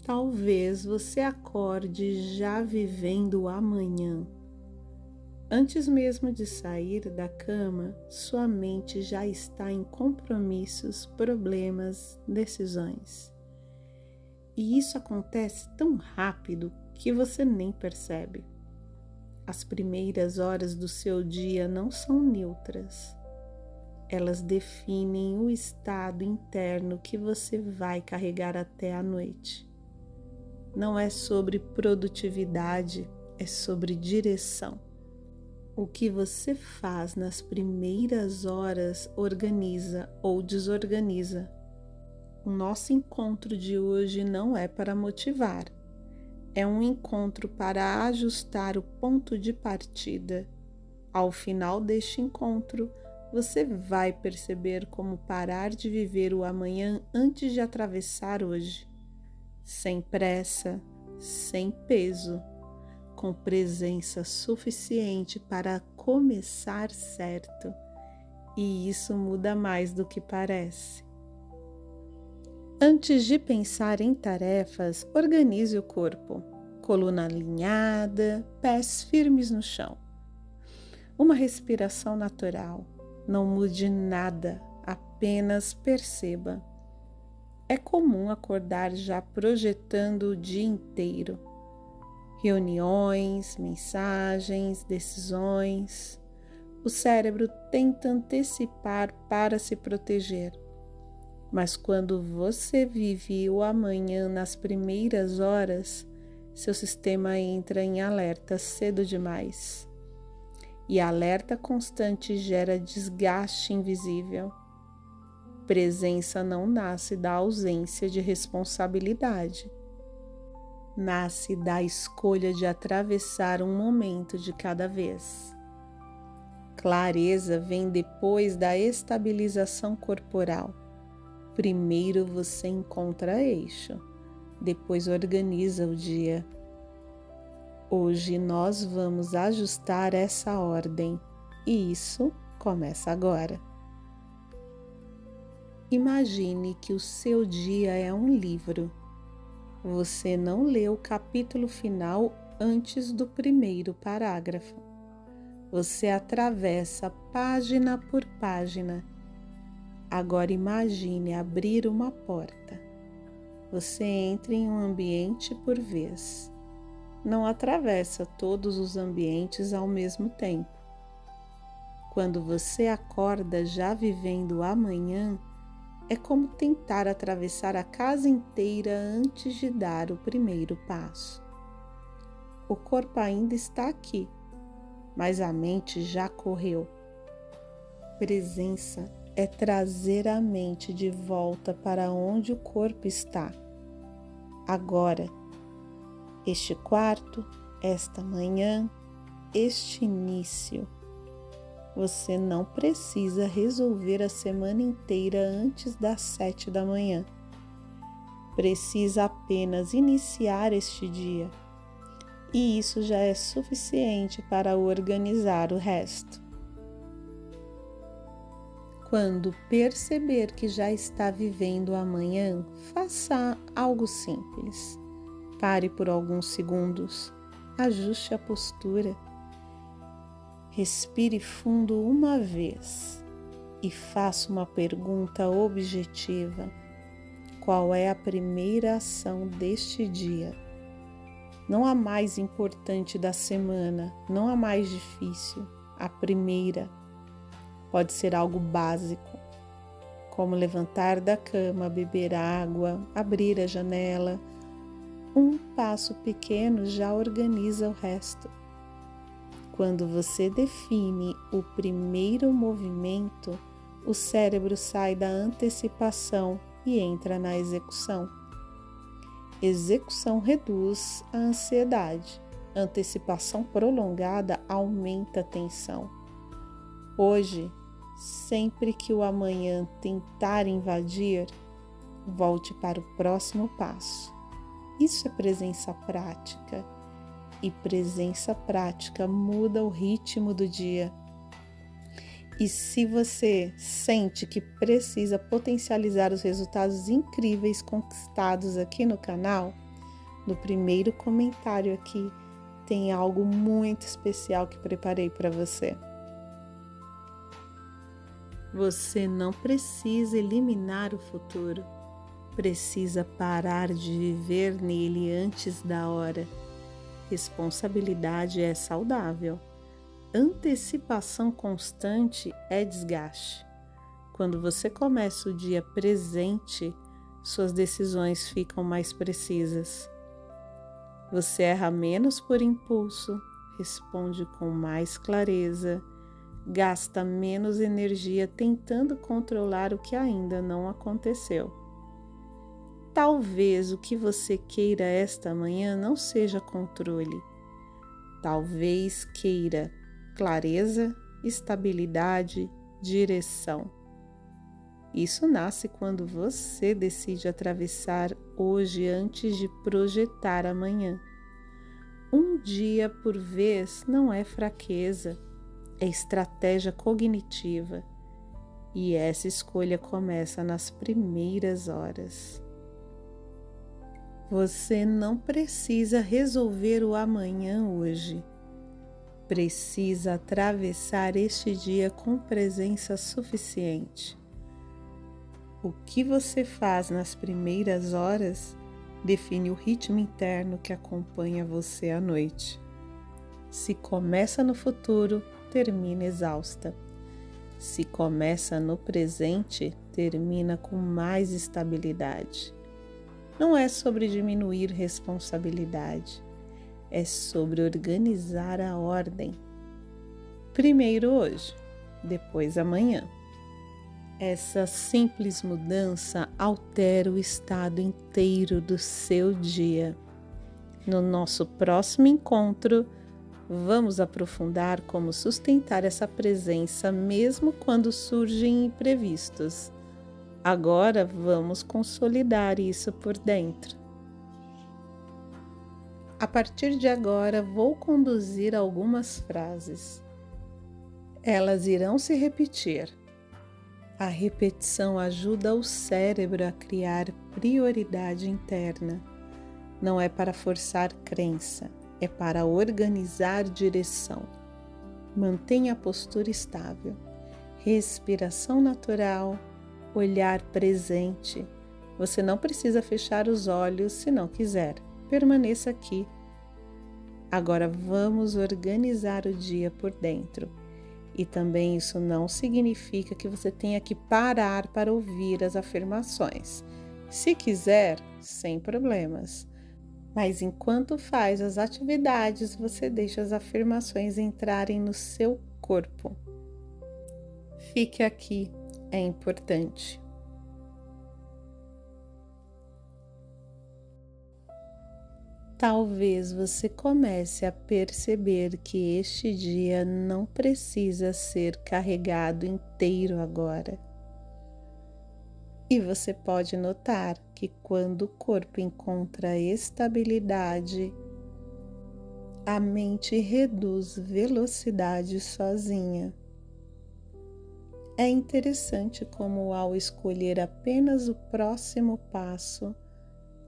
Talvez você acorde já vivendo o amanhã. Antes mesmo de sair da cama, sua mente já está em compromissos, problemas, decisões. E isso acontece tão rápido que você nem percebe. As primeiras horas do seu dia não são neutras. Elas definem o estado interno que você vai carregar até a noite. Não é sobre produtividade, é sobre direção. O que você faz nas primeiras horas organiza ou desorganiza. O nosso encontro de hoje não é para motivar, é um encontro para ajustar o ponto de partida. Ao final deste encontro, você vai perceber como parar de viver o amanhã antes de atravessar hoje. Sem pressa, sem peso, com presença suficiente para começar certo. E isso muda mais do que parece. Antes de pensar em tarefas, organize o corpo. Coluna alinhada, pés firmes no chão. Uma respiração natural. Não mude nada, apenas perceba. É comum acordar já projetando o dia inteiro. Reuniões, mensagens, decisões. O cérebro tenta antecipar para se proteger. Mas quando você vive o amanhã nas primeiras horas, seu sistema entra em alerta cedo demais. E alerta constante gera desgaste invisível. Presença não nasce da ausência de responsabilidade. Nasce da escolha de atravessar um momento de cada vez. Clareza vem depois da estabilização corporal. Primeiro você encontra eixo, depois organiza o dia. Hoje nós vamos ajustar essa ordem e isso começa agora. Imagine que o seu dia é um livro. Você não lê o capítulo final antes do primeiro parágrafo. Você atravessa página por página. Agora imagine abrir uma porta. Você entra em um ambiente por vez. Não atravessa todos os ambientes ao mesmo tempo. Quando você acorda já vivendo o amanhã, é como tentar atravessar a casa inteira antes de dar o primeiro passo. O corpo ainda está aqui, mas a mente já correu. Presença é trazer a mente de volta para onde o corpo está. Agora, este quarto, esta manhã, este início. Você não precisa resolver a semana inteira antes das 7 da manhã. Precisa apenas iniciar este dia. E isso já é suficiente para organizar o resto. Quando perceber que já está vivendo o amanhã, faça algo simples. Pare por alguns segundos, ajuste a postura. Respire fundo uma vez e faça uma pergunta objetiva. Qual é a primeira ação deste dia? Não a mais importante da semana, não a mais difícil, a primeira. Pode ser algo básico, como levantar da cama, beber água, abrir a janela. Um passo pequeno já organiza o resto. Quando você define o primeiro movimento, o cérebro sai da antecipação e entra na execução. Execução reduz a ansiedade. Antecipação prolongada aumenta a tensão. Hoje, sempre que o amanhã tentar invadir, volte para o próximo passo. Isso é presença prática. E presença prática muda o ritmo do dia. E se você sente que precisa potencializar os resultados incríveis conquistados aqui no canal, no primeiro comentário aqui tem algo muito especial que preparei para você. Você não precisa eliminar o futuro, precisa parar de viver nele antes da hora. Responsabilidade é saudável. Antecipação constante é desgaste. Quando você começa o dia presente, suas decisões ficam mais precisas. Você erra menos por impulso, responde com mais clareza, gasta menos energia tentando controlar o que ainda não aconteceu. Talvez o que você queira esta manhã não seja controle. Talvez queira clareza, estabilidade, direção. Isso nasce quando você decide atravessar hoje antes de projetar amanhã. Um dia por vez não é fraqueza, é estratégia cognitiva. E essa escolha começa nas primeiras horas. Você não precisa resolver o amanhã hoje. Precisa atravessar este dia com presença suficiente. O que você faz nas primeiras horas define o ritmo interno que acompanha você à noite. Se começa no futuro, termina exausta. Se começa no presente, termina com mais estabilidade. Não é sobre diminuir responsabilidade, é sobre organizar a ordem. Primeiro hoje, depois amanhã. Essa simples mudança altera o estado inteiro do seu dia. No nosso próximo encontro, vamos aprofundar como sustentar essa presença mesmo quando surgem imprevistos. Agora vamos consolidar isso por dentro. A partir de agora, vou conduzir algumas frases. Elas irão se repetir. A repetição ajuda o cérebro a criar prioridade interna. Não é para forçar crença, é para organizar direção. Mantenha a postura estável, respiração natural, olhar presente. Você não precisa fechar os olhos se não quiser. Permaneça aqui. Agora vamos organizar o dia por dentro. E também isso não significa que você tenha que parar para ouvir as afirmações. Se quiser, sem problemas. Mas enquanto faz as atividades, você deixa as afirmações entrarem no seu corpo. Fique aqui, é importante. Talvez você comece a perceber que este dia não precisa ser carregado inteiro agora. E você pode notar que quando o corpo encontra estabilidade, a mente reduz velocidade sozinha. É interessante como, ao escolher apenas o próximo passo,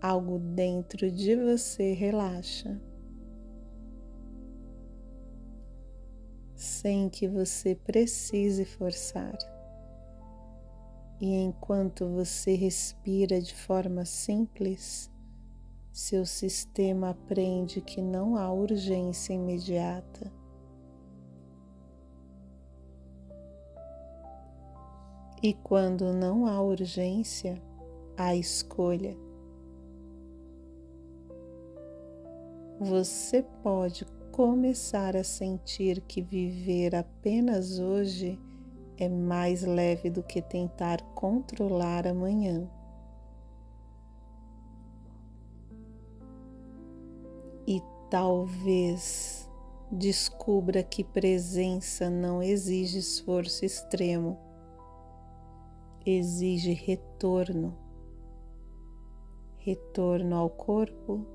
algo dentro de você relaxa, sem que você precise forçar. E enquanto você respira de forma simples, seu sistema aprende que não há urgência imediata. E quando não há urgência, há escolha. Você pode começar a sentir que viver apenas hoje é mais leve do que tentar controlar amanhã. E talvez descubra que presença não exige esforço extremo, exige retorno. Retorno ao corpo,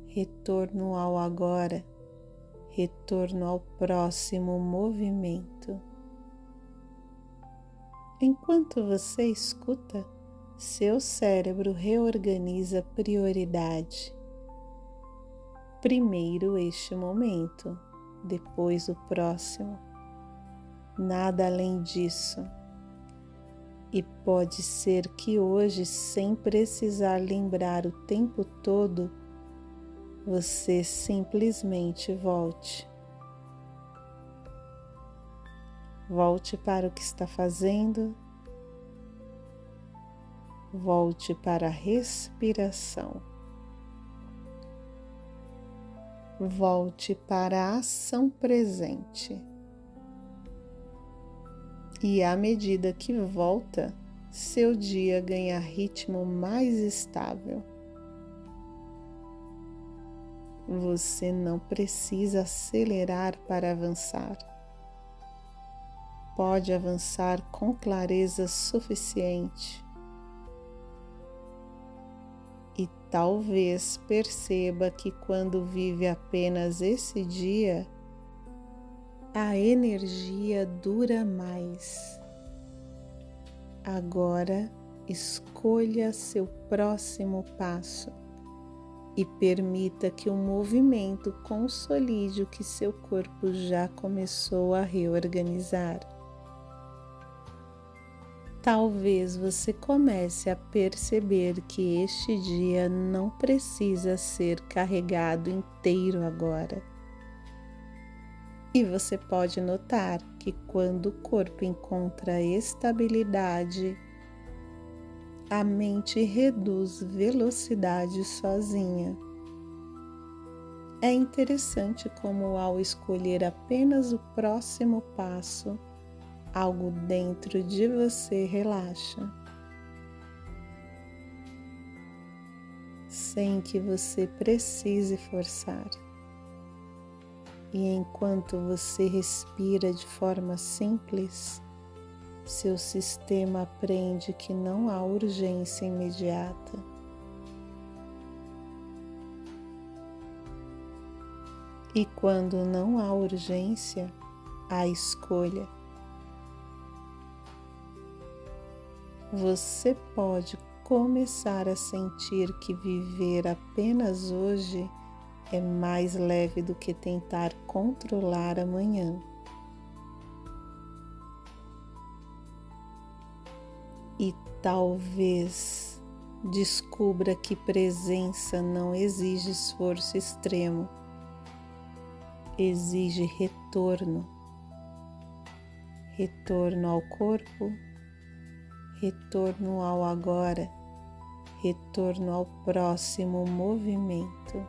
retorno ao agora, retorno ao próximo movimento. Enquanto você escuta, seu cérebro reorganiza prioridade. Primeiro este momento, depois o próximo. Nada além disso. E pode ser que hoje, sem precisar lembrar o tempo todo, você simplesmente volte. Volte para o que está fazendo. Volte para a respiração. Volte para a ação presente. E à medida que volta, seu dia ganha ritmo mais estável. Você não precisa acelerar para avançar. Pode avançar com clareza suficiente. E talvez perceba que quando vive apenas esse dia, a energia dura mais. Agora, escolha seu próximo passo e permita que o movimento consolide o que seu corpo já começou a reorganizar. Talvez você comece a perceber que este dia não precisa ser carregado inteiro agora. E você pode notar que quando o corpo encontra estabilidade, a mente reduz velocidade sozinha. É interessante como, ao escolher apenas o próximo passo, algo dentro de você relaxa, sem que você precise forçar. E enquanto você respira de forma simples, seu sistema aprende que não há urgência imediata. E quando não há urgência, há escolha. Você pode começar a sentir que viver apenas hoje é mais leve do que tentar controlar amanhã. E talvez descubra que presença não exige esforço extremo, exige retorno. Retorno ao corpo, retorno ao agora, retorno ao próximo movimento.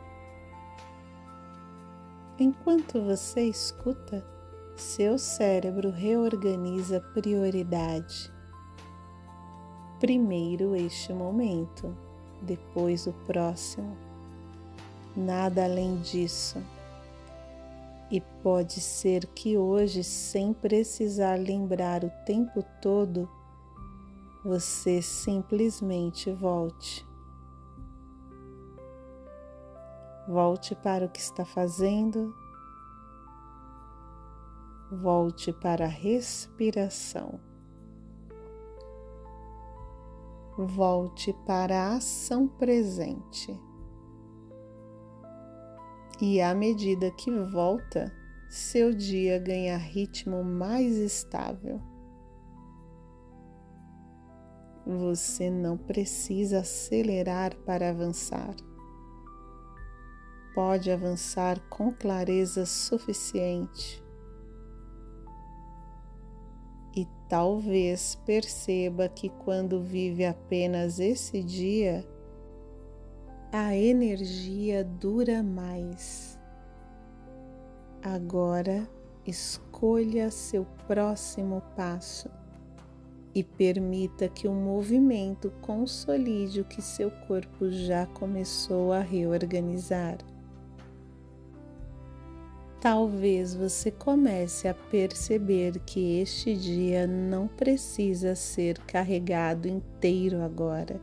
Enquanto você escuta, seu cérebro reorganiza prioridade. Primeiro este momento, depois o próximo. Nada além disso. E pode ser que hoje, sem precisar lembrar o tempo todo, você simplesmente volte. Volte para o que está fazendo. Volte para a respiração. Volte para a ação presente. E à medida que volta, seu dia ganha ritmo mais estável. Você não precisa acelerar para avançar. Pode avançar com clareza suficiente. E talvez perceba que quando vive apenas esse dia, a energia dura mais. Agora, escolha seu próximo passo e permita que o movimento consolide o que seu corpo já começou a reorganizar. Talvez você comece a perceber que este dia não precisa ser carregado inteiro agora.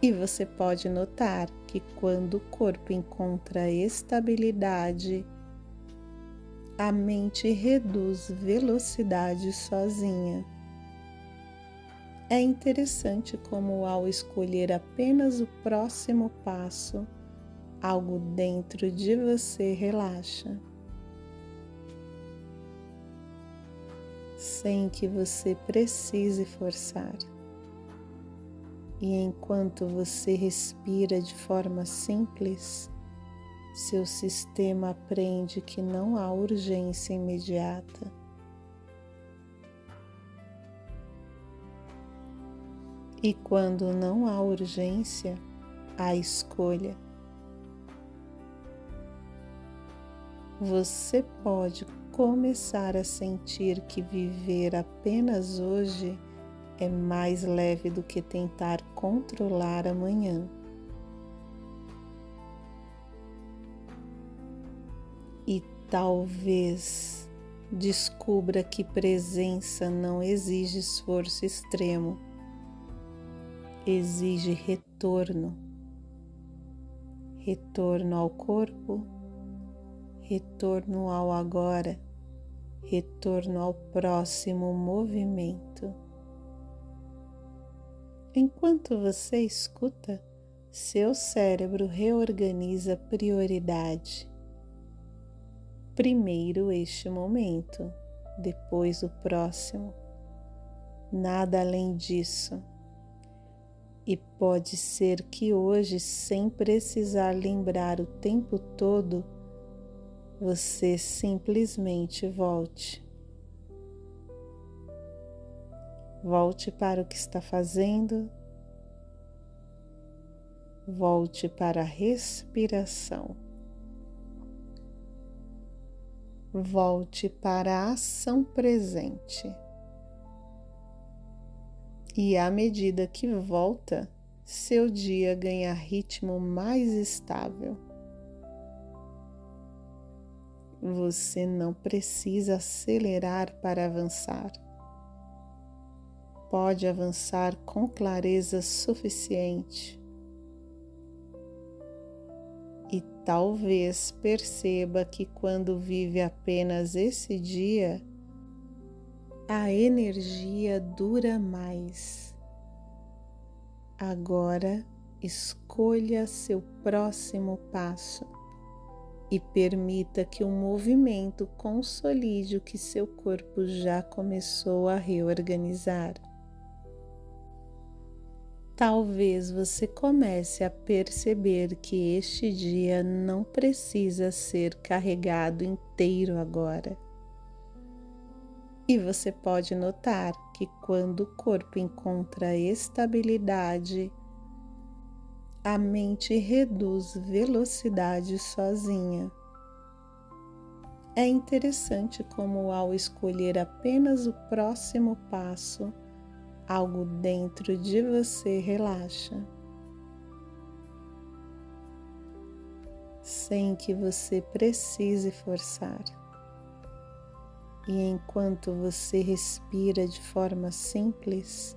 E você pode notar que quando o corpo encontra estabilidade, a mente reduz velocidade sozinha. É interessante como, ao escolher apenas o próximo passo, algo dentro de você relaxa, sem que você precise forçar. E enquanto você respira de forma simples, seu sistema aprende que não há urgência imediata. E quando não há urgência, há escolha. Você pode começar a sentir que viver apenas hoje é mais leve do que tentar controlar amanhã. E talvez descubra que presença não exige esforço extremo, exige retorno. Retorno ao corpo, retorno ao agora, retorno ao próximo movimento. Enquanto você escuta, seu cérebro reorganiza prioridade. Primeiro este momento, depois o próximo. Nada além disso. E pode ser que hoje, sem precisar lembrar o tempo todo, você simplesmente volte. Volte para o que está fazendo. Volte para a respiração. Volte para a ação presente. E à medida que volta, seu dia ganha ritmo mais estável. Você não precisa acelerar para avançar. Pode avançar com clareza suficiente. E talvez perceba que quando vive apenas esse dia, a energia dura mais. Agora, escolha seu próximo passo e permita que o movimento consolide o que seu corpo já começou a reorganizar. Talvez você comece a perceber que este dia não precisa ser carregado inteiro agora. E você pode notar que quando o corpo encontra estabilidade, a mente reduz velocidade sozinha. É interessante como, ao escolher apenas o próximo passo, algo dentro de você relaxa, sem que você precise forçar. E enquanto você respira de forma simples,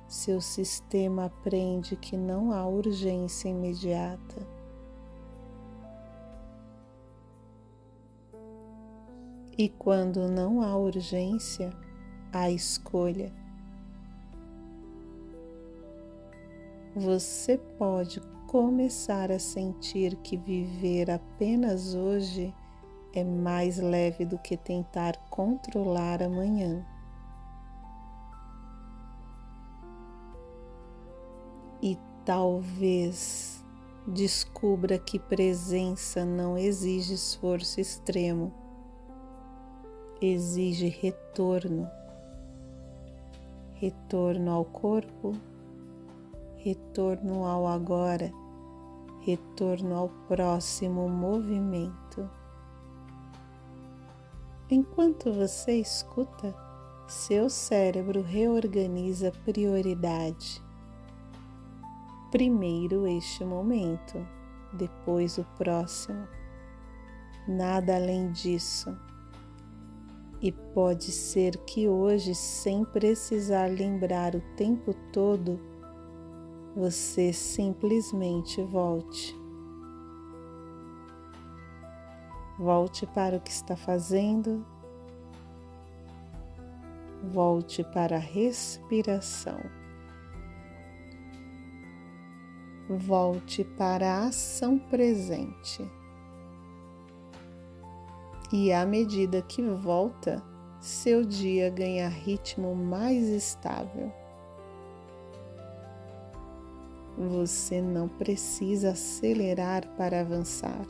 seu sistema aprende que não há urgência imediata. E quando não há urgência, há escolha. Você pode começar a sentir que viver apenas hoje é mais leve do que tentar controlar amanhã. E talvez descubra que presença não exige esforço extremo, exige retorno. Retorno ao corpo, retorno ao agora, retorno ao próximo movimento. Enquanto você escuta, seu cérebro reorganiza prioridade. Primeiro este momento, depois o próximo. Nada além disso. E pode ser que hoje, sem precisar lembrar o tempo todo, você simplesmente volte. Volte para o que está fazendo. Volte para a respiração. Volte para a ação presente. E à medida que volta, seu dia ganha ritmo mais estável. Você não precisa acelerar para avançar.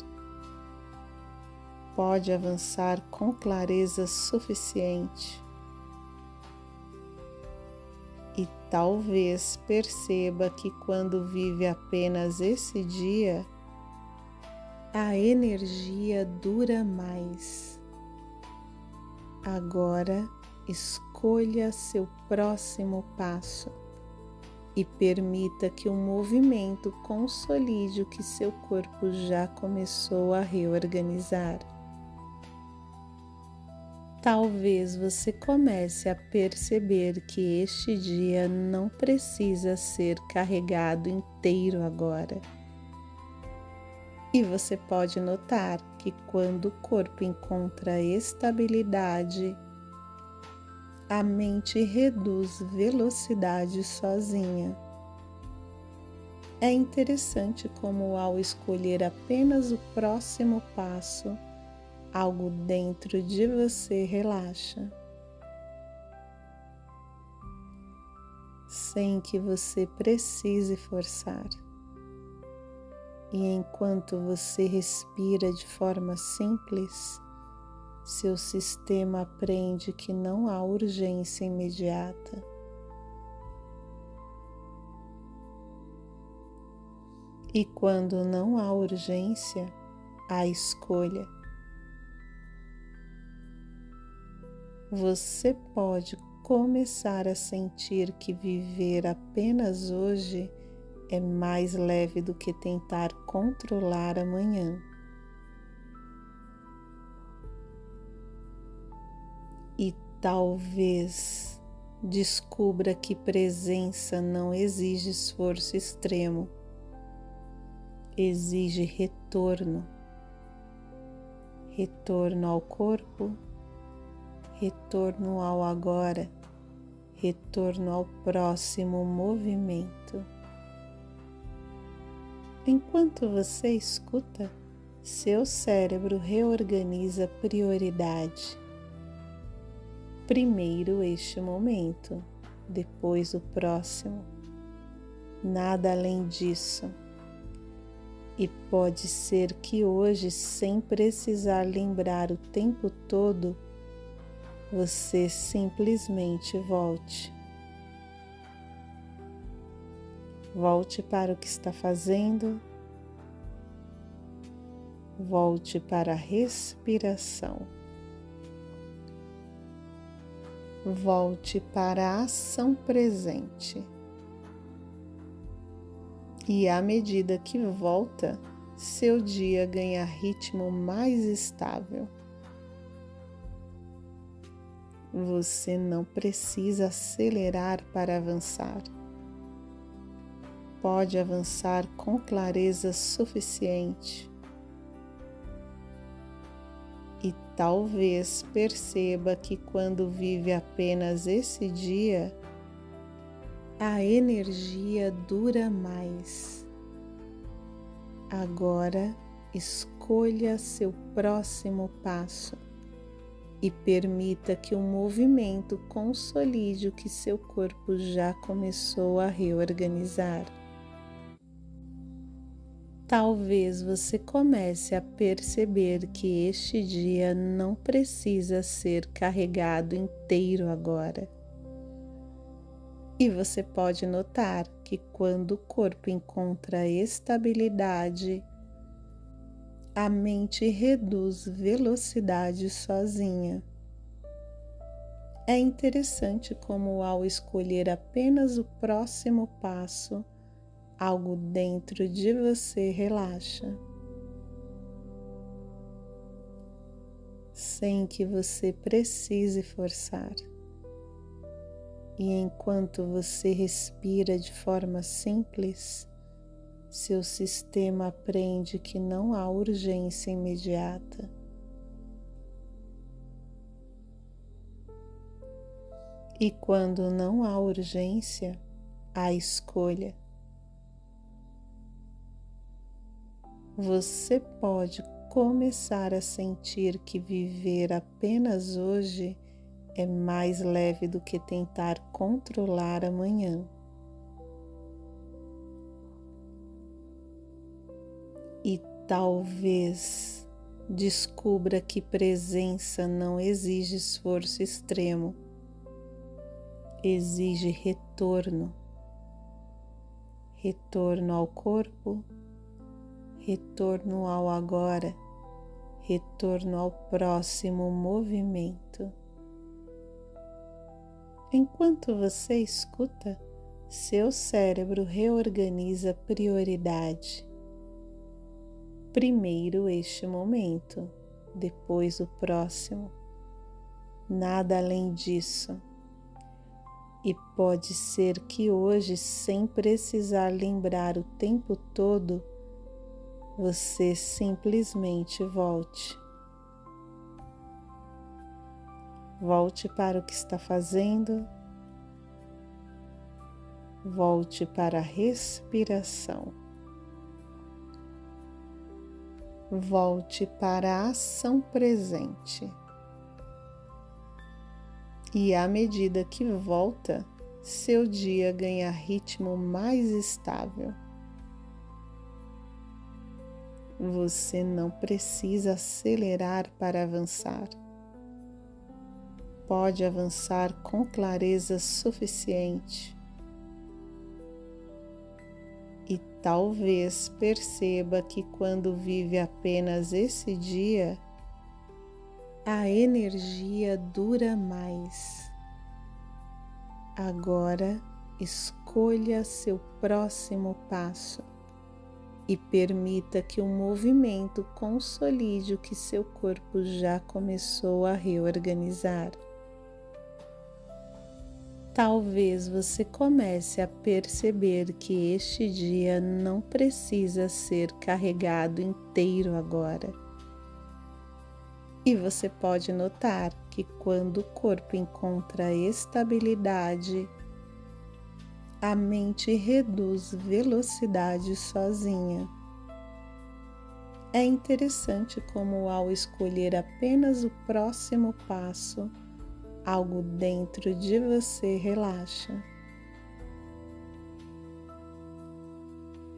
Pode avançar com clareza suficiente. E talvez perceba que quando vive apenas esse dia, a energia dura mais. Agora, escolha seu próximo passo e permita que o movimento consolide o que seu corpo já começou a reorganizar. Talvez você comece a perceber que este dia não precisa ser carregado inteiro agora. E você pode notar que quando o corpo encontra estabilidade, a mente reduz velocidade sozinha. É interessante como, ao escolher apenas o próximo passo, algo dentro de você relaxa, sem que você precise forçar. E enquanto você respira de forma simples, seu sistema aprende que não há urgência imediata. E quando não há urgência, há escolha. Você pode começar a sentir que viver apenas hoje é mais leve do que tentar controlar amanhã. E talvez descubra que presença não exige esforço extremo, exige retorno. Retorno ao corpo, retorno ao agora, retorno ao próximo movimento. Enquanto você escuta, seu cérebro reorganiza prioridade. Primeiro este momento, depois o próximo. Nada além disso. E pode ser que hoje, sem precisar lembrar o tempo todo, você simplesmente volte. Volte para o que está fazendo. Volte para a respiração. Volte para a ação presente. E à medida que volta, seu dia ganha ritmo mais estável. Você não precisa acelerar para avançar. Pode avançar com clareza suficiente. E talvez perceba que quando vive apenas esse dia, a energia dura mais. Agora, escolha seu próximo passo e permita que o movimento consolide o que seu corpo já começou a reorganizar. Talvez você comece a perceber que este dia não precisa ser carregado inteiro agora. E você pode notar que quando o corpo encontra estabilidade, a mente reduz velocidade sozinha. É interessante como, ao escolher apenas o próximo passo, algo dentro de você relaxa, sem que você precise forçar. E enquanto você respira de forma simples, seu sistema aprende que não há urgência imediata. E quando não há urgência, há escolha. você pode começar a sentir que viver apenas hoje é mais leve do que tentar controlar amanhã. E talvez descubra que presença não exige esforço extremo, exige retorno. Retorno ao corpo, retorno ao agora, retorno ao próximo movimento. Enquanto você escuta, seu cérebro reorganiza prioridade. Primeiro este momento, depois o próximo. Nada além disso. E pode ser que hoje, sem precisar lembrar o tempo todo, você simplesmente volte. Volte para o que está fazendo. Volte para a respiração. Volte para a ação presente. E à medida que volta, seu dia ganha ritmo mais estável. Você não precisa acelerar para avançar. Pode avançar com clareza suficiente. E talvez perceba que quando vive apenas esse dia, a energia dura mais. Agora escolha seu próximo passo e permita que o movimento consolide o que seu corpo já começou a reorganizar. Talvez você comece a perceber que este dia não precisa ser carregado inteiro agora. E você pode notar que quando o corpo encontra estabilidade, a mente reduz velocidade sozinha. É interessante como, ao escolher apenas o próximo passo, algo dentro de você relaxa,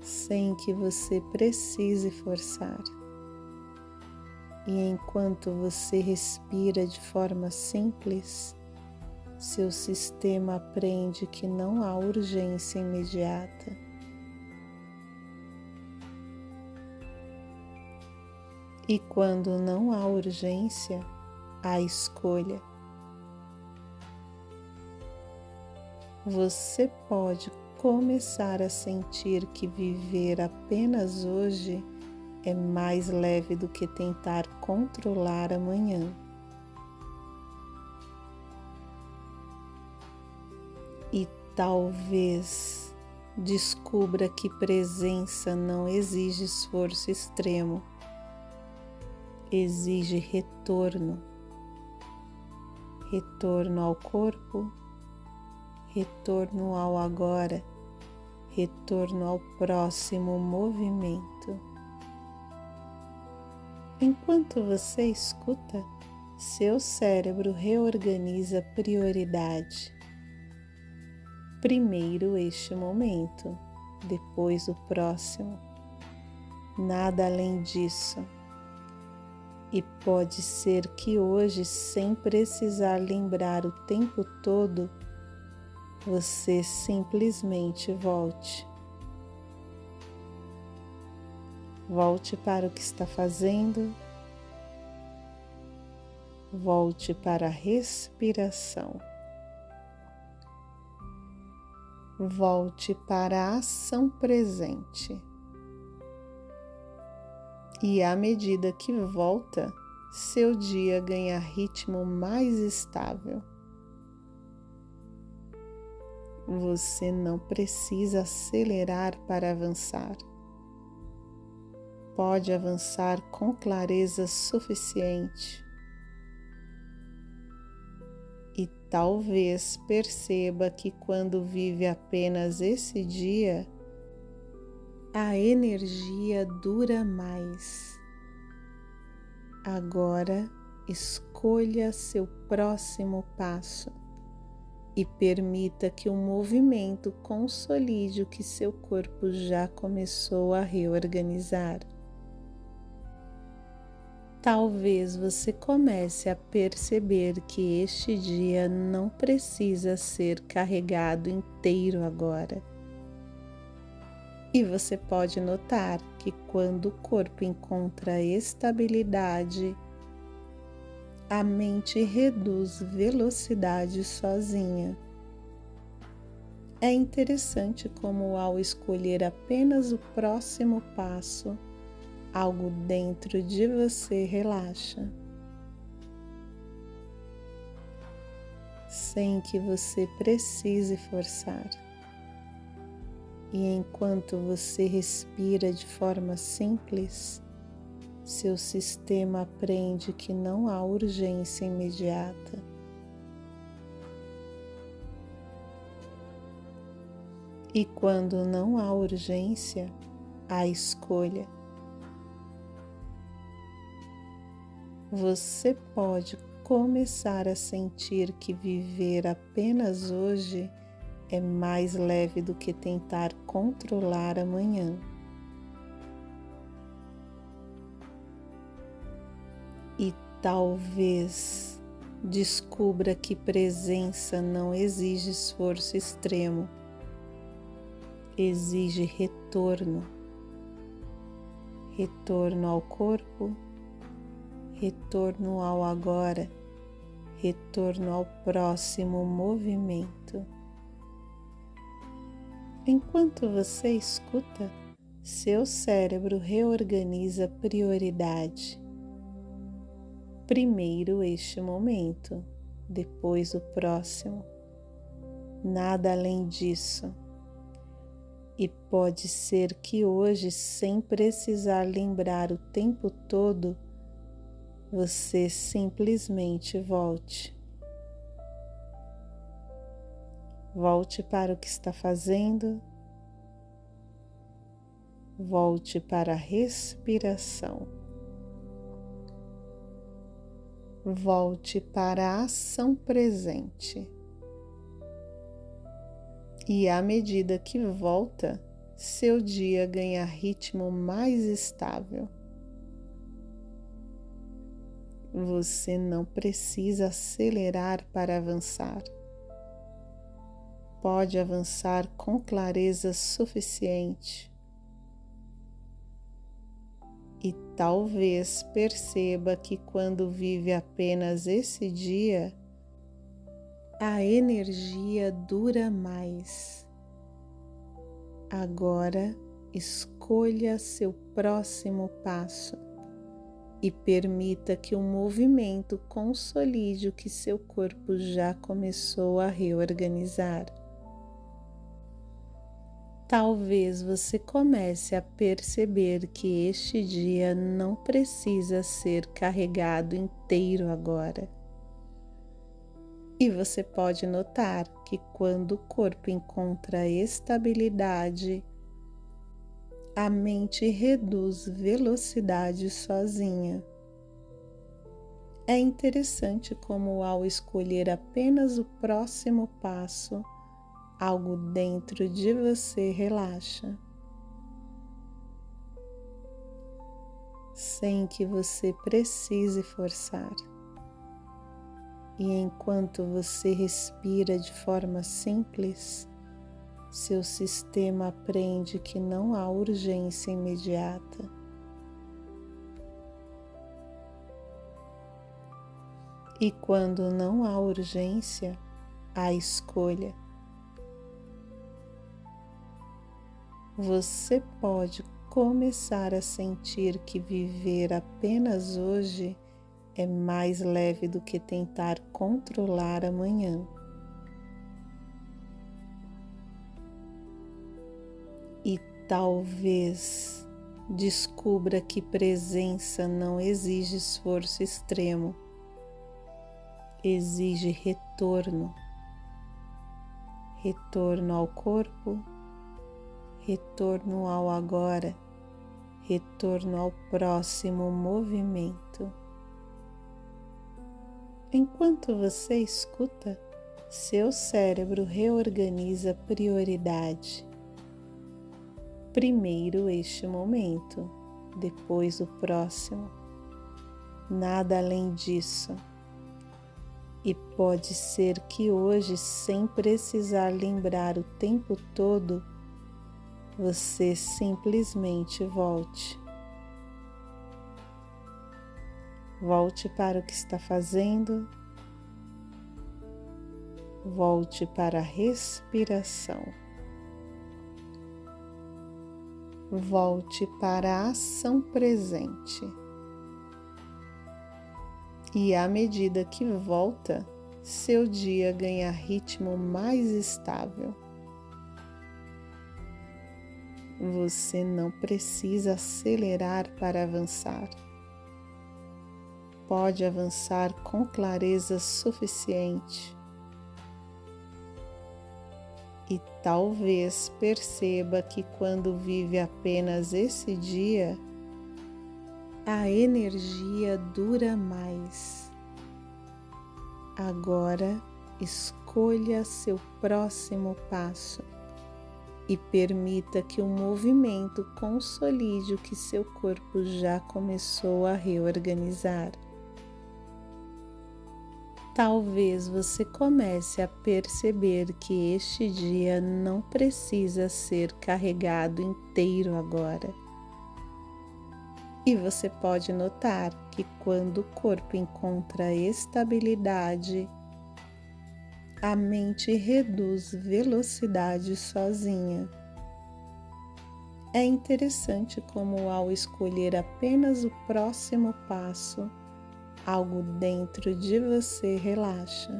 sem que você precise forçar. E enquanto você respira de forma simples, seu sistema aprende que não há urgência imediata. E quando não há urgência, há escolha. Você pode começar a sentir que viver apenas hoje é mais leve do que tentar controlar amanhã. E talvez descubra que presença não exige esforço extremo, exige retorno. Retorno ao corpo, retorno ao agora, retorno ao próximo movimento. Enquanto você escuta, seu cérebro reorganiza prioridade. Primeiro este momento, depois o próximo. Nada além disso. E pode ser que hoje, sem precisar lembrar o tempo todo, você simplesmente volte. Volte para o que está fazendo. Volte para a respiração. Volte para a ação presente. E à medida que volta, seu dia ganha ritmo mais estável. Você não precisa acelerar para avançar. Pode avançar com clareza suficiente. E talvez perceba que quando vive apenas esse dia, A energia dura mais. Agora escolha seu próximo passo e permita que o movimento consolide o que seu corpo já começou a reorganizar. Talvez você comece a perceber que este dia não precisa ser carregado inteiro agora. E você pode notar que quando o corpo encontra estabilidade, a mente reduz velocidade sozinha. É interessante como, ao escolher apenas o próximo passo, algo dentro de você relaxa, sem que você precise forçar. E enquanto você respira de forma simples, seu sistema aprende que não há urgência imediata. E quando não há urgência, há escolha. Você pode começar a sentir que viver apenas hoje é mais leve do que tentar controlar amanhã. E talvez descubra que presença não exige esforço extremo, exige retorno. Retorno ao corpo, retorno ao agora, retorno ao próximo movimento. Enquanto você escuta, seu cérebro reorganiza prioridade. Primeiro este momento, depois o próximo. Nada além disso. E pode ser que hoje, sem precisar lembrar o tempo todo, você simplesmente volte. Volte para o que está fazendo. Volte para a respiração. Volte para a ação presente. E à medida que volta, seu dia ganha ritmo mais estável. Você não precisa acelerar para avançar. Pode avançar com clareza suficiente. E talvez perceba que quando vive apenas esse dia, a energia dura mais. Agora escolha seu próximo passo e permita que o movimento consolide o que seu corpo já começou a reorganizar. Talvez você comece a perceber que este dia não precisa ser carregado inteiro agora. E você pode notar que quando o corpo encontra estabilidade, a mente reduz velocidade sozinha. É interessante como, ao escolher apenas o próximo passo, algo dentro de você relaxa, sem que você precise forçar. E enquanto você respira de forma simples, seu sistema aprende que não há urgência imediata. E quando não há urgência, há escolha. Você pode começar a sentir que viver apenas hoje é mais leve do que tentar controlar amanhã. E talvez descubra que presença não exige esforço extremo, exige retorno. Retorno ao corpo, retorno ao agora, retorno ao próximo movimento. Enquanto você escuta, seu cérebro reorganiza prioridade. Primeiro este momento, depois o próximo. Nada além disso. E pode ser que hoje, sem precisar lembrar o tempo todo, você simplesmente volte. Volte para o que está fazendo. Volte para a respiração. Volte para a ação presente. E à medida que volta, seu dia ganha ritmo mais estável. Você não precisa acelerar para avançar. Pode avançar com clareza suficiente. E talvez perceba que quando vive apenas esse dia, a energia dura mais. Agora, escolha seu próximo passo e permita que o movimento consolide o que seu corpo já começou a reorganizar. Talvez você comece a perceber que este dia não precisa ser carregado inteiro agora. E você pode notar que quando o corpo encontra estabilidade, a mente reduz velocidade sozinha. É interessante como, ao escolher apenas o próximo passo, algo dentro de você relaxa,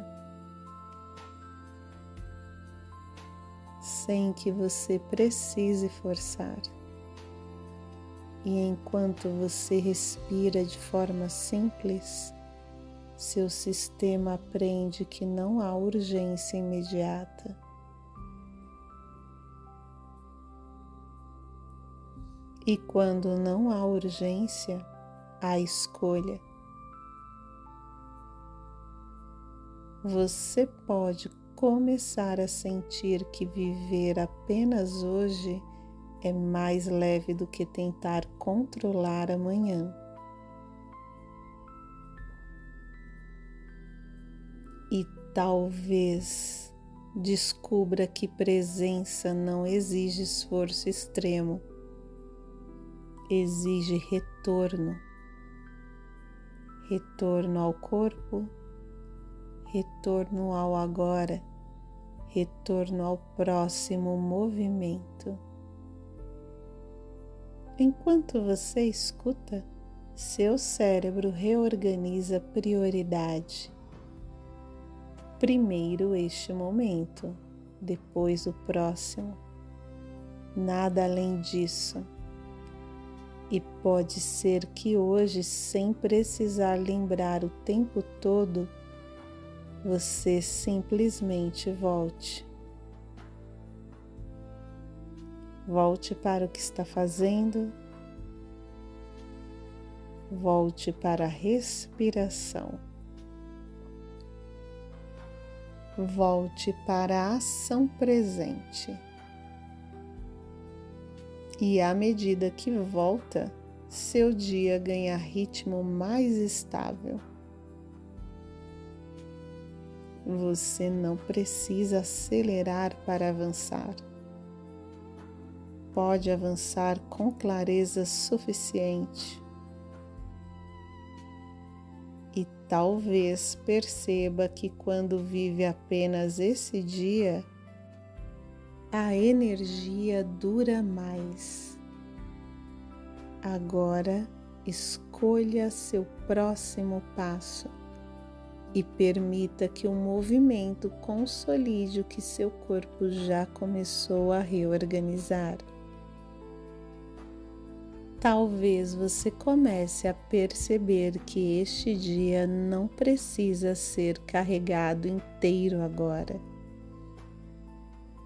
sem que você precise forçar. E enquanto você respira de forma simples, seu sistema aprende que não há urgência imediata. E quando não há urgência, há escolha. Você pode começar a sentir que viver apenas hoje é mais leve do que tentar controlar amanhã. E talvez descubra que presença não exige esforço extremo, exige retorno. Retorno ao corpo, retorno ao agora, retorno ao próximo movimento. Enquanto você escuta, seu cérebro reorganiza prioridade. Primeiro este momento, depois o próximo. Nada além disso. E pode ser que hoje, sem precisar lembrar o tempo todo, você simplesmente volte. Volte para o que está fazendo. Volte para a respiração. Volte para a ação presente. E à medida que volta, seu dia ganha ritmo mais estável. Você não precisa acelerar para avançar. Pode avançar com clareza suficiente. E talvez perceba que quando vive apenas esse dia, a energia dura mais. Agora, escolha seu próximo passo e permita que o movimento consolide o que seu corpo já começou a reorganizar. Talvez você comece a perceber que este dia não precisa ser carregado inteiro agora.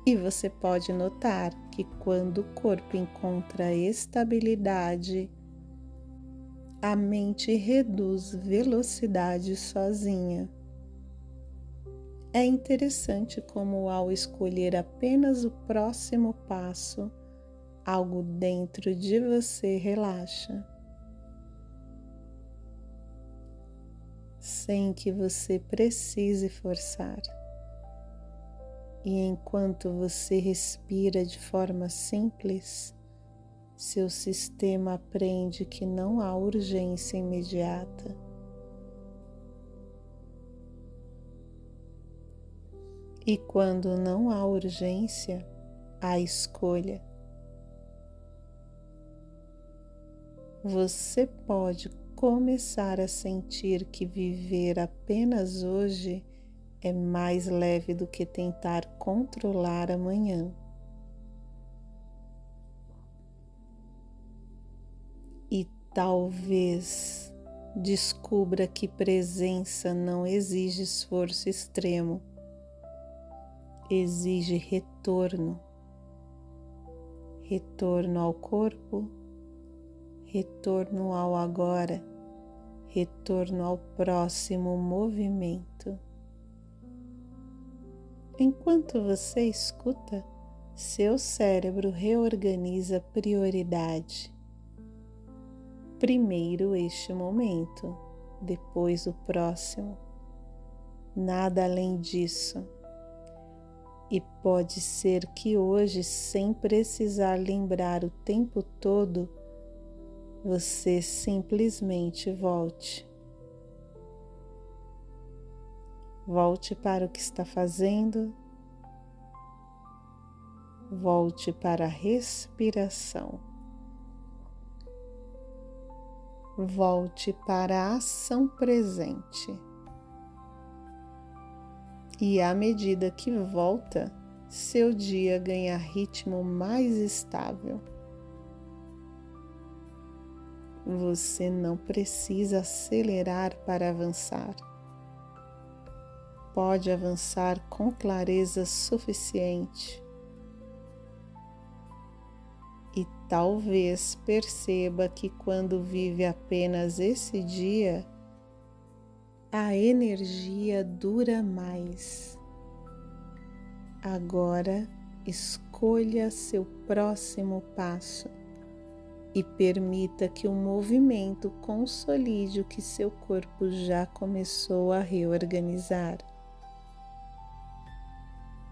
E você pode notar que quando o corpo encontra estabilidade, a mente reduz velocidade sozinha. É interessante como, ao escolher apenas o próximo passo, algo dentro de você relaxa, sem que você precise forçar. E enquanto você respira de forma simples, seu sistema aprende que não há urgência imediata. E quando não há urgência, há escolha. Você pode começar a sentir que viver apenas hoje é mais leve do que tentar controlar amanhã. E talvez descubra que presença não exige esforço extremo, exige retorno. Retorno ao corpo, retorno ao agora, retorno ao próximo movimento. Enquanto você escuta, seu cérebro reorganiza prioridade. Primeiro este momento, depois o próximo. Nada além disso. E pode ser que hoje, sem precisar lembrar o tempo todo, você simplesmente volte. Volte para o que está fazendo. Volte para a respiração. Volte para a ação presente. E à medida que volta, seu dia ganha ritmo mais estável. Você não precisa acelerar para avançar. Pode avançar com clareza suficiente. E talvez perceba que quando vive apenas esse dia, a energia dura mais. Agora, escolha seu próximo passo e permita que o movimento consolide o que seu corpo já começou a reorganizar.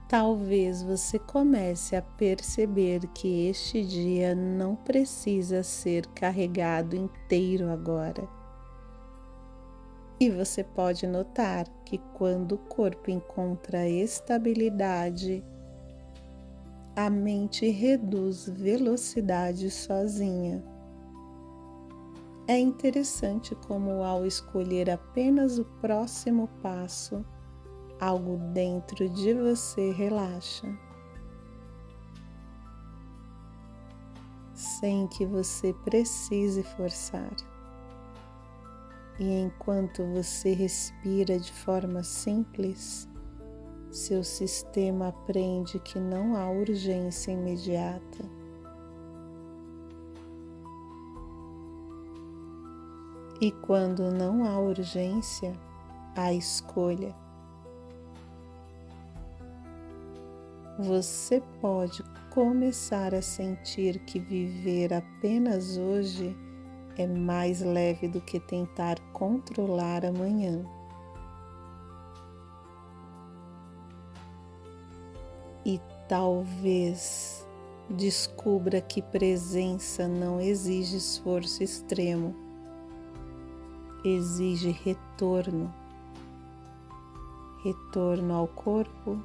Talvez você comece a perceber que este dia não precisa ser carregado inteiro agora. E você pode notar que quando o corpo encontra estabilidade, a mente reduz velocidade sozinha. É interessante como, ao escolher apenas o próximo passo, algo dentro de você relaxa, sem que você precise forçar. E enquanto você respira de forma simples, seu sistema aprende que não há urgência imediata. E quando não há urgência, há escolha. Você pode começar a sentir que viver apenas hoje é mais leve do que tentar controlar amanhã. E talvez descubra que presença não exige esforço extremo, exige retorno. Retorno ao corpo,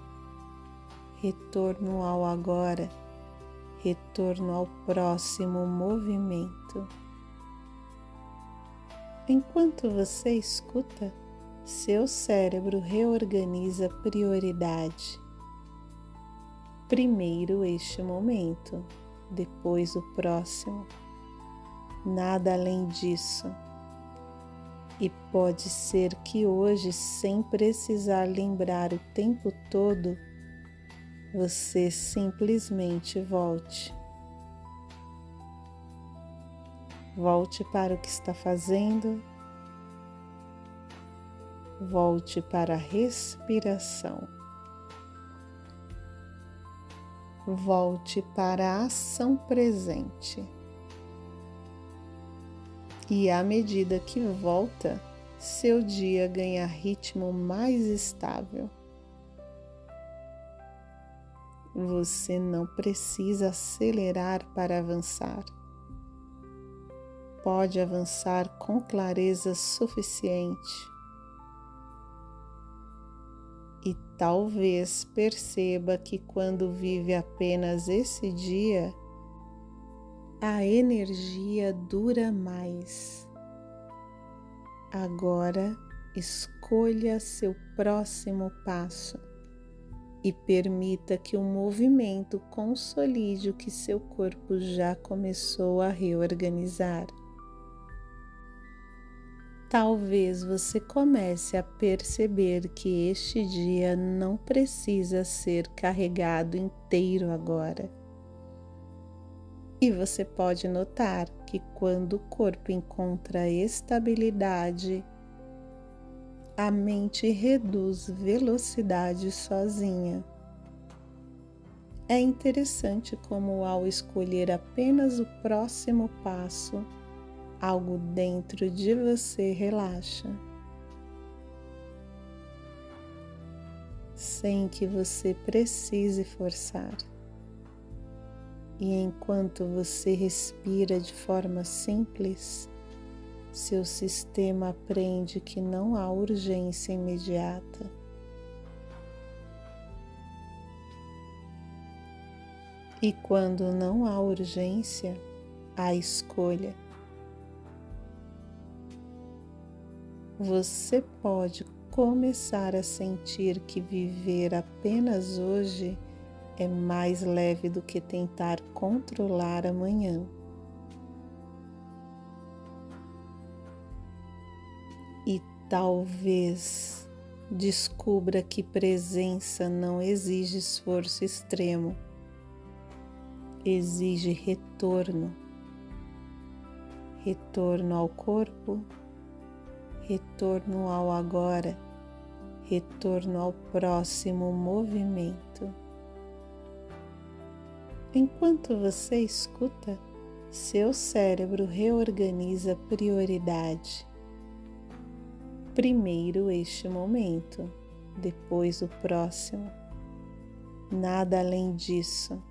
retorno ao agora, retorno ao próximo movimento. Enquanto você escuta, seu cérebro reorganiza prioridade. Primeiro este momento, depois o próximo. Nada além disso. E pode ser que hoje, sem precisar lembrar o tempo todo, você simplesmente volte. Volte para o que está fazendo. Volte para a respiração. Volte para a ação presente. E à medida que volta, seu dia ganha ritmo mais estável. Você não precisa acelerar para avançar. Pode avançar com clareza suficiente. E talvez perceba que quando vive apenas esse dia, a energia dura mais. Agora, escolha seu próximo passo e permita que o movimento consolide o que seu corpo já começou a reorganizar. Talvez você comece a perceber que este dia não precisa ser carregado inteiro agora. E você pode notar que quando o corpo encontra estabilidade, a mente reduz velocidade sozinha. É interessante como, ao escolher apenas o próximo passo, algo dentro de você relaxa, sem que você precise forçar. E enquanto você respira de forma simples, seu sistema aprende que não há urgência imediata. E quando não há urgência, há escolha. Você pode começar a sentir que viver apenas hoje é mais leve do que tentar controlar amanhã. E talvez descubra que presença não exige esforço extremo, exige retorno. Retorno ao corpo, retorno ao agora, retorno ao próximo movimento. Enquanto você escuta, seu cérebro reorganiza prioridade. Primeiro este momento, depois o próximo. Nada além disso.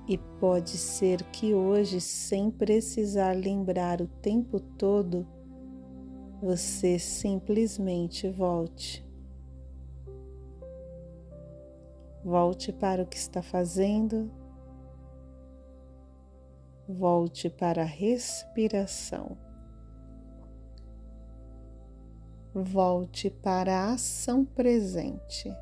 E pode ser que hoje, sem precisar lembrar o tempo todo, você simplesmente volte. Volte para o que está fazendo. Volte para a respiração. Volte para a ação presente.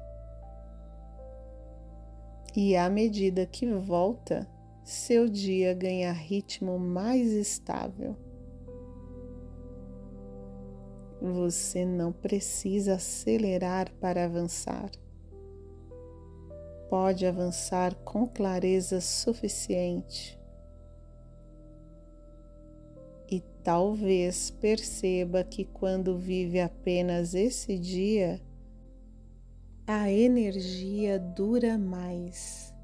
E à medida que volta, seu dia ganha ritmo mais estável. Você não precisa acelerar para avançar. Pode avançar com clareza suficiente. E talvez perceba que quando vive apenas esse dia, a energia dura mais.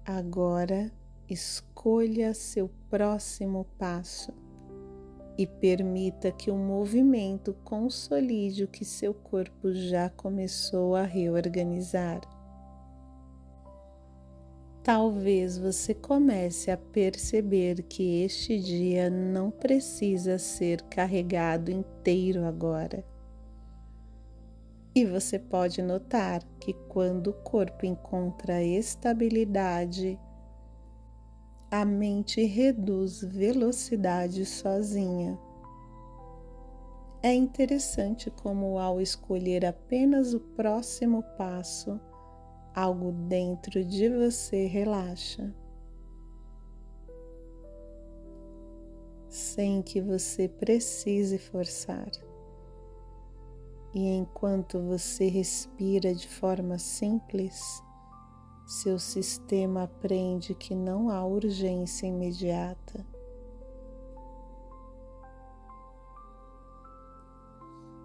Agora, escolha seu próximo passo e permita que o movimento consolide o que seu corpo já começou a reorganizar. Talvez você comece a perceber que este dia não precisa ser carregado inteiro agora. E você pode notar que quando o corpo encontra estabilidade, a mente reduz velocidade sozinha. É interessante como, ao escolher apenas o próximo passo, algo dentro de você relaxa, sem que você precise forçar. E enquanto você respira de forma simples, seu sistema aprende que não há urgência imediata.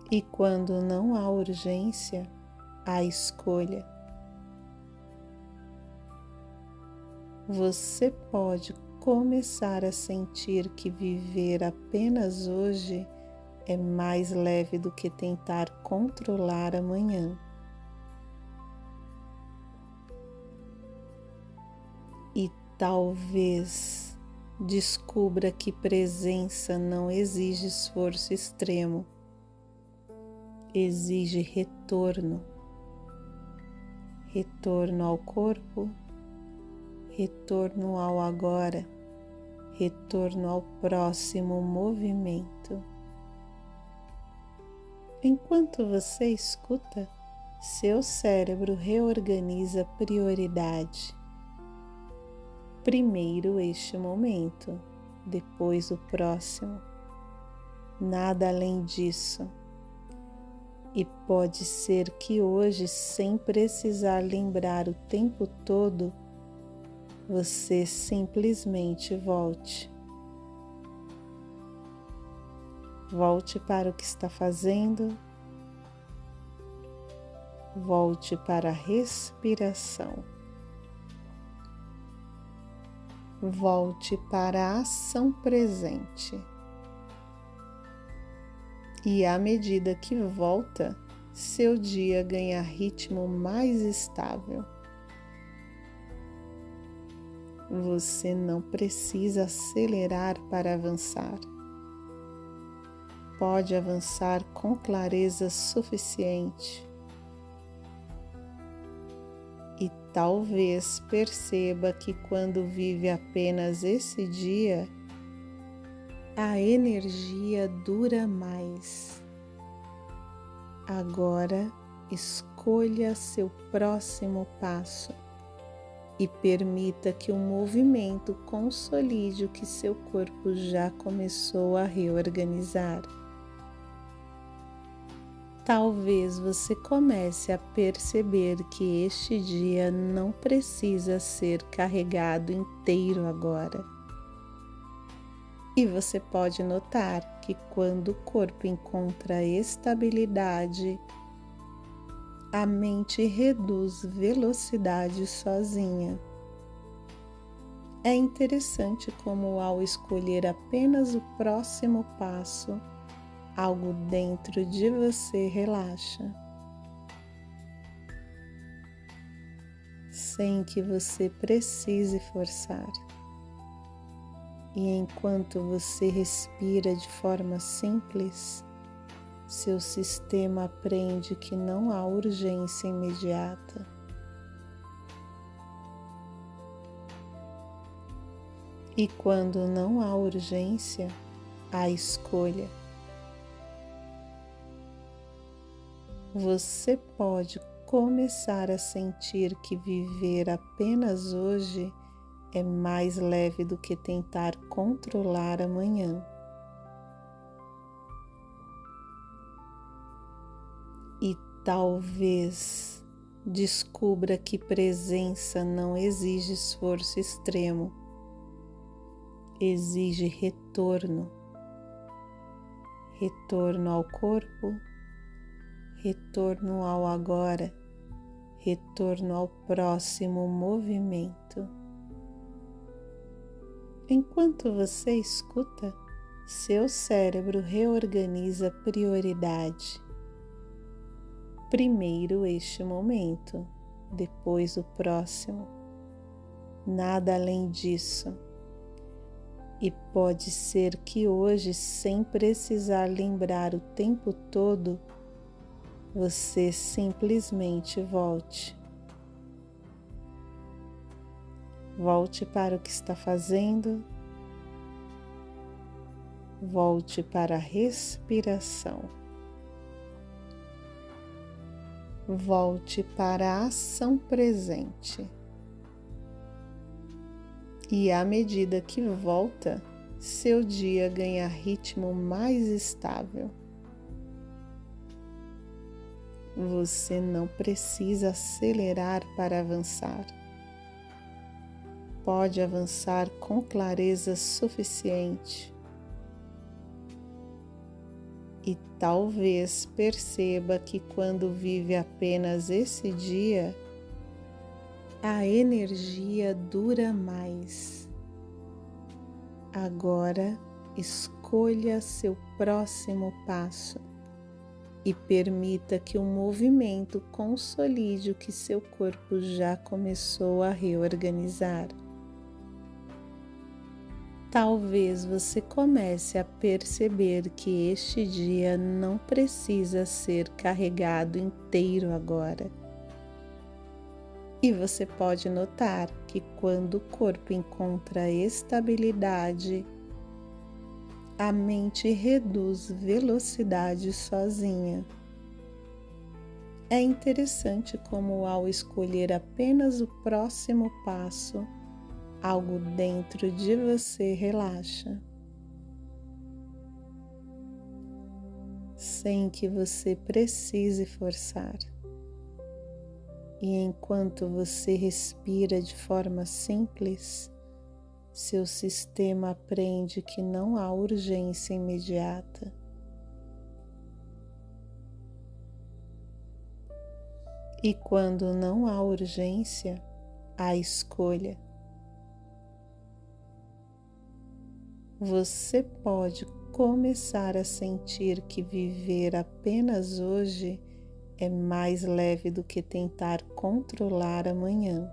E quando não há urgência, há escolha. Você pode começar a sentir que viver apenas hoje é mais leve do que tentar controlar amanhã. E talvez descubra que presença não exige esforço extremo, exige retorno. Retorno ao corpo, retorno ao agora, retorno ao próximo movimento. Enquanto você escuta, seu cérebro reorganiza prioridade. Primeiro este momento, depois o próximo. Nada além disso. E pode ser que hoje, sem precisar lembrar o tempo todo, você simplesmente volte. Volte para o que está fazendo. Volte para a respiração. Volte para a ação presente. E à medida que volta, seu dia ganha ritmo mais estável. Você não precisa acelerar para avançar. Pode avançar com clareza suficiente. E talvez perceba que quando vive apenas esse dia, a energia dura mais. Agora escolha seu próximo passo e permita que o movimento consolide o que seu corpo já começou a reorganizar. Talvez você comece a perceber que este dia não precisa ser carregado inteiro agora. E você pode notar que quando o corpo encontra estabilidade, a mente reduz velocidade sozinha. É interessante como, ao escolher apenas o próximo passo, algo dentro de você relaxa, sem que você precise forçar. E enquanto você respira de forma simples, seu sistema aprende que não há urgência imediata. E quando não há urgência, há escolha. Você pode começar a sentir que viver apenas hoje é mais leve do que tentar controlar amanhã. E talvez descubra que presença não exige esforço extremo, exige retorno. Retorno ao corpo, retorno ao agora, retorno ao próximo movimento. Enquanto você escuta, seu cérebro reorganiza prioridade. Primeiro este momento, depois o próximo. Nada além disso. E pode ser que hoje, sem precisar lembrar o tempo todo, você simplesmente volte. Volte para o que está fazendo. Volte para a respiração. Volte para a ação presente. E à medida que volta, seu dia ganha ritmo mais estável. Você não precisa acelerar para avançar. Pode avançar com clareza suficiente. E talvez perceba que quando vive apenas esse dia, a energia dura mais. Agora, escolha seu próximo passo e permita que o movimento consolide o que seu corpo já começou a reorganizar. Talvez você comece a perceber que este dia não precisa ser carregado inteiro agora. E você pode notar que quando o corpo encontra estabilidade, a mente reduz velocidade sozinha. É interessante como, ao escolher apenas o próximo passo, algo dentro de você relaxa, sem que você precise forçar. E enquanto você respira de forma simples, seu sistema aprende que não há urgência imediata. E quando não há urgência, há escolha. Você pode começar a sentir que viver apenas hoje é mais leve do que tentar controlar amanhã.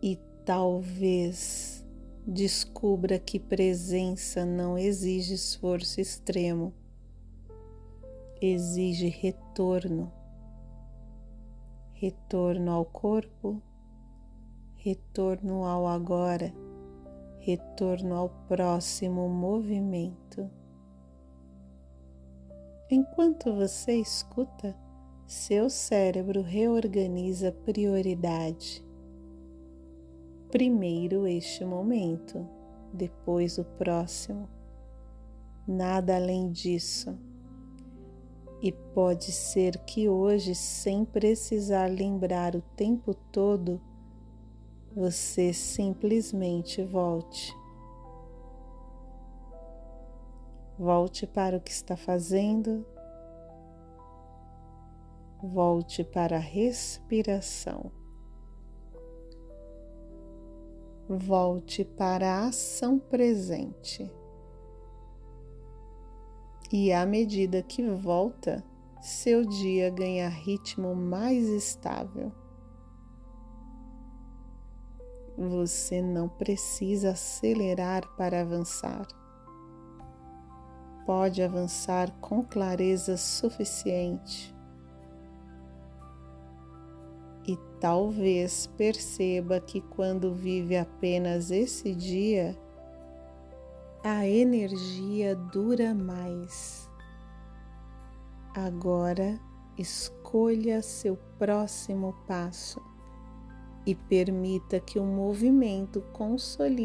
E talvez descubra que presença não exige esforço extremo, exige retorno. Retorno ao corpo, retorno ao agora, retorno ao próximo movimento. Enquanto você escuta, seu cérebro reorganiza prioridade. Primeiro este momento, depois o próximo. Nada além disso. E pode ser que hoje, sem precisar lembrar o tempo todo, você simplesmente volte. Volte para o que está fazendo. Volte para a respiração. Volte para a ação presente. E à medida que volta, seu dia ganha ritmo mais estável. Você não precisa acelerar para avançar. Pode avançar com clareza suficiente. E talvez perceba que quando vive apenas esse dia, a energia dura mais. Agora, escolha seu próximo passo e permita que o movimento consolide